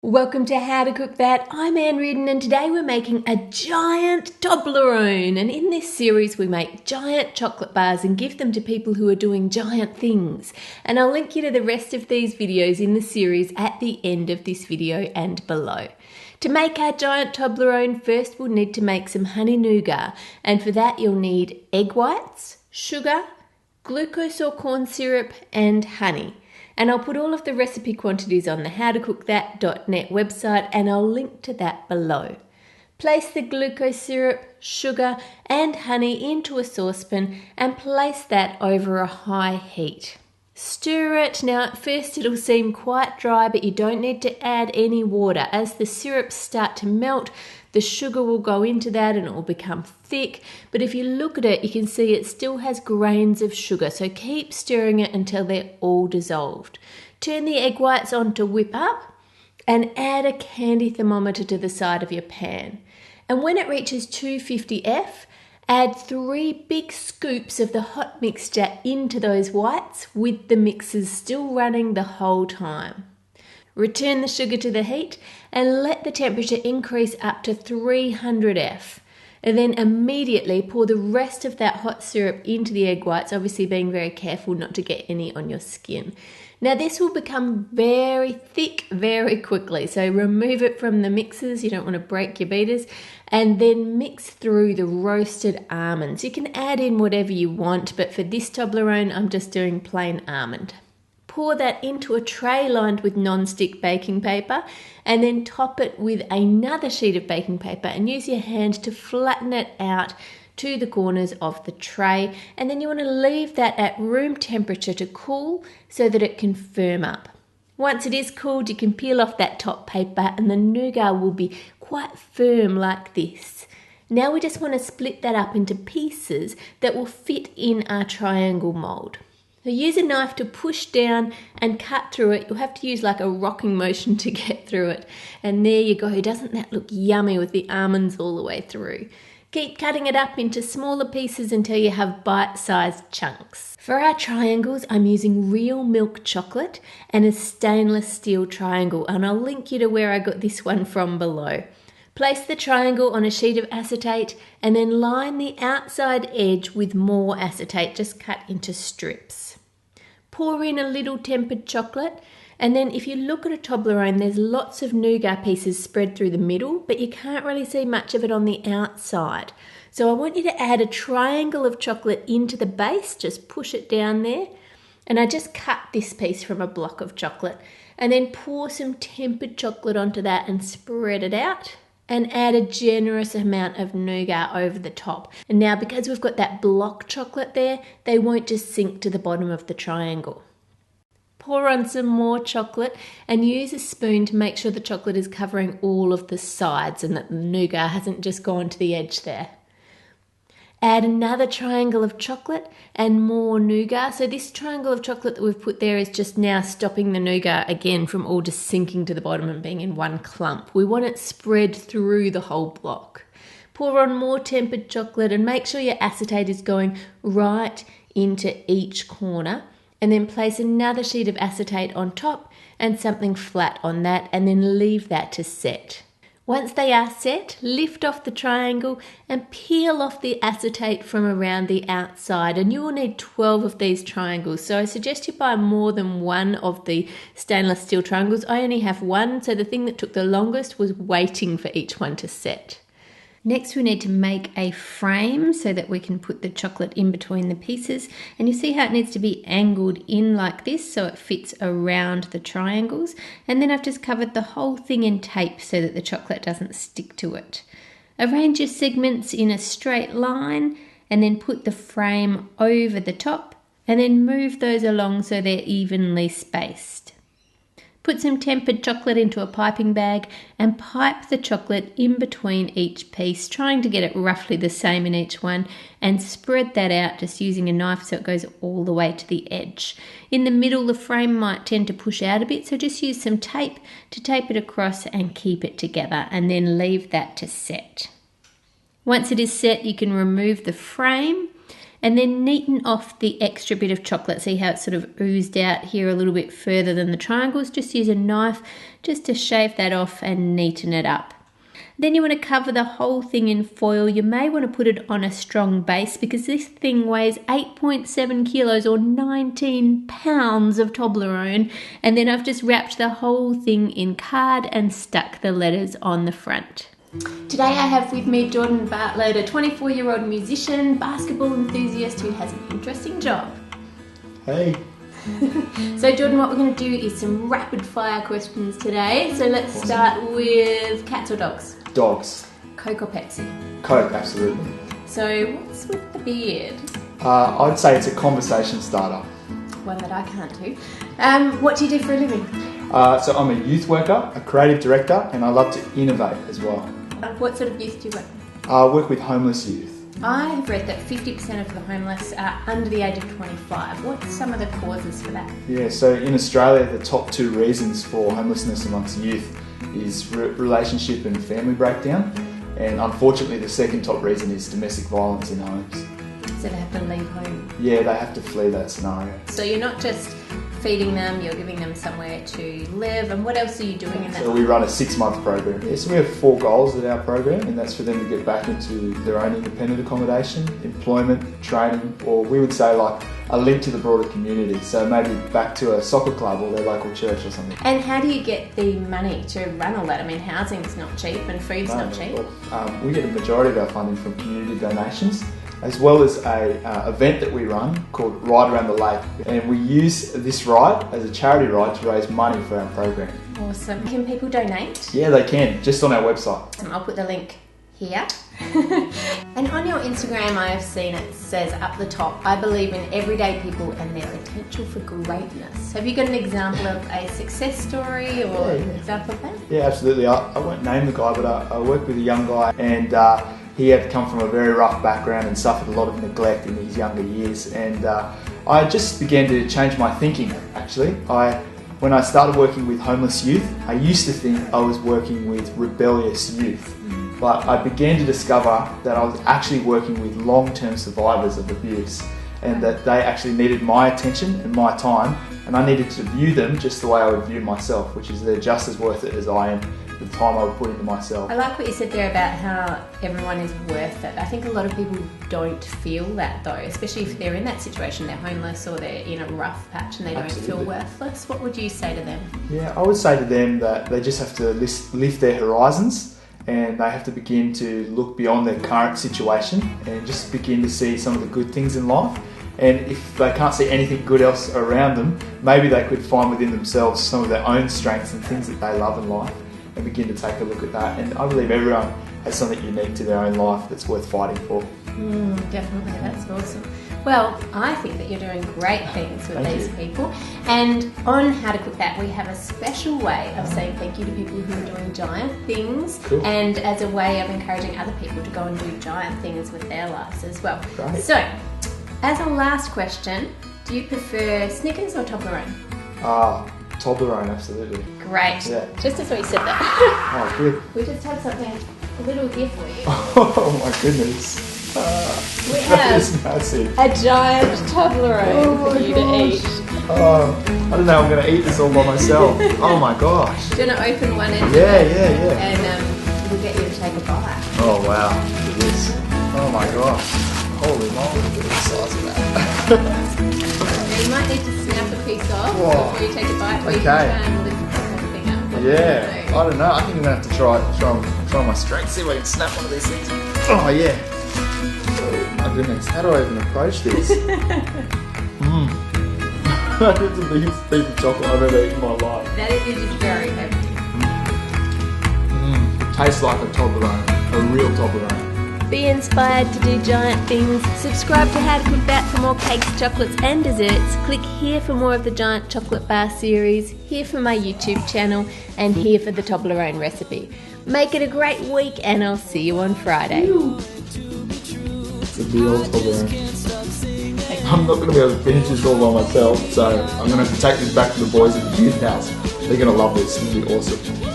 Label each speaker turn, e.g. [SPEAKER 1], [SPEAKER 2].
[SPEAKER 1] Welcome to How to Cook That. I'm Reardon and today we're making a giant Toblerone, and in this series we make giant chocolate bars and give them to people who are doing giant things. And I'll link you to the rest of these videos in the series at the end of this video and below. To make our giant Toblerone, first we'll need to make some honey nougat, and for that you'll need egg whites, sugar, glucose or corn syrup and honey. And I'll put all of the recipe quantities on the howtocookthat.net website and I'll link to that below. Place the glucose syrup, sugar and honey into a saucepan and place that over a high heat. Stir it. Now at first it'll seem quite dry, but you don't need to add any water. As the syrups start to melt, the sugar will go into that and it will become thick. But if you look at it, you can see it still has grains of sugar. So keep stirring it until they're all dissolved. Turn the egg whites on to whip up and add a candy thermometer to the side of your pan. And when it reaches 250F, add 3 big scoops of the hot mixture into those whites with the mixers still running the whole time. Return the sugar to the heat and let the temperature increase up to 300F. And then immediately pour the rest of that hot syrup into the egg whites, obviously being very careful not to get any on your skin. Now this will become very thick very quickly, so remove it from the mixers, you don't want to break your beaters, and then mix through the roasted almonds. You can add in whatever you want, but for this Toblerone I'm just doing plain almond. Pour that into a tray lined with non-stick baking paper and then top it with another sheet of baking paper and use your hand to flatten it out to the corners of the tray, and then you want to leave that at room temperature to cool so that it can firm up. Once it is cooled, you can peel off that top paper and the nougat will be quite firm like this. Now we just want to split that up into pieces that will fit in our triangle mold. So use a knife to push down and cut through it. You'll have to use like a rocking motion to get through it. And there you go. Doesn't that look yummy with the almonds all the way through? Keep cutting it up into smaller pieces until you have bite-sized chunks. For our triangles, I'm using real milk chocolate and a stainless steel triangle, and I'll link you to where I got this one from below. Place the triangle on a sheet of acetate and then line the outside edge with more acetate, just cut into strips. Pour in a little tempered chocolate, and then if you look at a Toblerone, there's lots of nougat pieces spread through the middle, but you can't really see much of it on the outside. So I want you to add a triangle of chocolate into the base, just push it down there. And I just cut this piece from a block of chocolate and then pour some tempered chocolate onto that and spread it out. And add a generous amount of nougat over the top. And now because we've got that block chocolate there, they won't just sink to the bottom of the triangle. Pour on some more chocolate and use a spoon to make sure the chocolate is covering all of the sides and that the nougat hasn't just gone to the edge there. Add another triangle of chocolate and more nougat. So this triangle of chocolate that we've put there is just now stopping the nougat again from all just sinking to the bottom and being in one clump. We want it spread through the whole block. Pour on more tempered chocolate and make sure your acetate is going right into each corner. And then place another sheet of acetate on top and something flat on that, and then leave that to set. Once they are set, lift off the triangle and peel off the acetate from around the outside, and you will need 12 of these triangles. So I suggest you buy more than one of the stainless steel triangles. I only have one, so the thing that took the longest was waiting for each one to set. Next we need to make a frame so that we can put the chocolate in between the pieces, and you see how it needs to be angled in like this so it fits around the triangles, and then I've just covered the whole thing in tape so that the chocolate doesn't stick to it. Arrange your segments in a straight line and then put the frame over the top and then move those along so they're evenly spaced. Put some tempered chocolate into a piping bag and pipe the chocolate in between each piece, trying to get it roughly the same in each one, and spread that out just using a knife so it goes all the way to the edge. In the middle, the frame might tend to push out a bit, so just use some tape to tape it across and keep it together, and then leave that to set. Once it is set, you can remove the frame and then neaten off the extra bit of chocolate. See how it's sort of oozed out here a little bit further than the triangles. Just use a knife just to shave that off and neaten it up. Then you want to cover the whole thing in foil. You may want to put it on a strong base because this thing weighs 8.7 kilos or 19 pounds of Toblerone. And then I've just wrapped the whole thing in card and stuck the letters on the front. Today I have with me Jordan Bartlett, a 24-year-old musician, basketball enthusiast who has an interesting job.
[SPEAKER 2] Hey.
[SPEAKER 1] So Jordan, what we're going to do is some rapid fire questions today. So let's start with cats or dogs?
[SPEAKER 2] Dogs.
[SPEAKER 1] Coke or Pepsi?
[SPEAKER 2] Coke, absolutely.
[SPEAKER 1] So what's with the beard?
[SPEAKER 2] I'd say it's a conversation starter.
[SPEAKER 1] One that I can't do. What do you do for a living?
[SPEAKER 2] So I'm a youth worker, a creative director, and I love to innovate as well.
[SPEAKER 1] What sort of youth do you work with?
[SPEAKER 2] I work with homeless youth.
[SPEAKER 1] I have read that 50% of the homeless are under the age of 25. What's some of the causes for that?
[SPEAKER 2] Yeah, so in Australia, the top 2 reasons for homelessness amongst youth is relationship and family breakdown, and unfortunately the second top reason is domestic violence in homes.
[SPEAKER 1] So they have to leave home?
[SPEAKER 2] Yeah, they have to flee that scenario.
[SPEAKER 1] So you're not just feeding them, you're giving them somewhere to live, and what else are you doing in that?
[SPEAKER 2] So we run a 6-month program. Yeah, so we have 4 goals in our program, and that's for them to get back into their own independent accommodation, employment, training, or we would say like a link to the broader community. So maybe back to a soccer club or their local church or something.
[SPEAKER 1] And how do you get the money to run all that? I mean, housing's not cheap and food's not cheap.
[SPEAKER 2] We get a majority of our funding from community donations, as well as a event that we run called Ride Around the Lake. And we use this ride as a charity ride to raise money for our program.
[SPEAKER 1] Awesome. Can people donate?
[SPEAKER 2] Yeah, they can, just on our website.
[SPEAKER 1] I'll put the link here. And on your Instagram, I have seen it says up the top, I believe in everyday people and their potential for greatness. Have you got an example of a success story or an example of that?
[SPEAKER 2] Yeah, absolutely. I won't name the guy, but I work with a young guy, and he had come from a very rough background and suffered a lot of neglect in his younger years. And I just began to change my thinking, actually. When I started working with homeless youth, I used to think I was working with rebellious youth. But I began to discover that I was actually working with long-term survivors of abuse, and that they actually needed my attention and my time, and I needed to view them just the way I would view myself, which is they're just as worth it as I am, the time I would put into myself.
[SPEAKER 1] I like what you said there about how everyone is worth it. I think a lot of people don't feel that though, especially if they're in that situation, they're homeless or they're in a rough patch and they don't feel worthless. What would you say to them?
[SPEAKER 2] Yeah, I would say to them that they just have to lift their horizons, and they have to begin to look beyond their current situation and just begin to see some of the good things in life. And if they can't see anything good else around them, maybe they could find within themselves some of their own strengths and things that they love in life and begin to take a look at that. And I believe everyone has something unique to their own life that's worth fighting for.
[SPEAKER 1] Definitely, that's awesome. Well, I think that you're doing great things with these people. And on How to Cook That, we have a special way of saying thank you to people who are doing giant things, and as a way of encouraging other people to go and do giant things with their lives as well.
[SPEAKER 2] Great.
[SPEAKER 1] So, as a last question, do you prefer Snickers or Toblerone?
[SPEAKER 2] Toblerone, absolutely.
[SPEAKER 1] Great.
[SPEAKER 2] Yeah.
[SPEAKER 1] Just as we said that.
[SPEAKER 2] Oh, good.
[SPEAKER 1] We just have something, a little gift for you.
[SPEAKER 2] Oh my goodness.
[SPEAKER 1] We have
[SPEAKER 2] massive.
[SPEAKER 1] a giant Toblerone for you to eat.
[SPEAKER 2] I don't know, I'm going to eat this all by myself. Oh my gosh.
[SPEAKER 1] Do you want to open one end?
[SPEAKER 2] Yeah.
[SPEAKER 1] And we'll get you to take a bite.
[SPEAKER 2] Oh wow, look at this. Oh my gosh. Holy moly, look at the size of that.
[SPEAKER 1] You might need to snap a piece off before you take a bite, or you can lift the whole thing up.
[SPEAKER 2] Yeah, I don't know. I think I'm going to have to try my strength, see if I can snap one of these things. Oh yeah. Oh my goodness, how do I even approach this? That's the biggest piece of chocolate I've ever eaten in my life.
[SPEAKER 1] That is just very heavy.
[SPEAKER 2] It tastes like a Toblerone, a real Toblerone.
[SPEAKER 1] Be inspired to do giant things. Subscribe to How to Cook That for more cakes, chocolates and desserts. Click here for more of the Giant Chocolate Bar series, here for my YouTube channel, and here for the Toblerone recipe. Make it a great week, and I'll see you on Friday.
[SPEAKER 2] It's a big old Toblerone. I'm not going to be able to finish this all by myself, so I'm going to have to take this back to the boys at the youth house. They're going to love this. It's going to be awesome.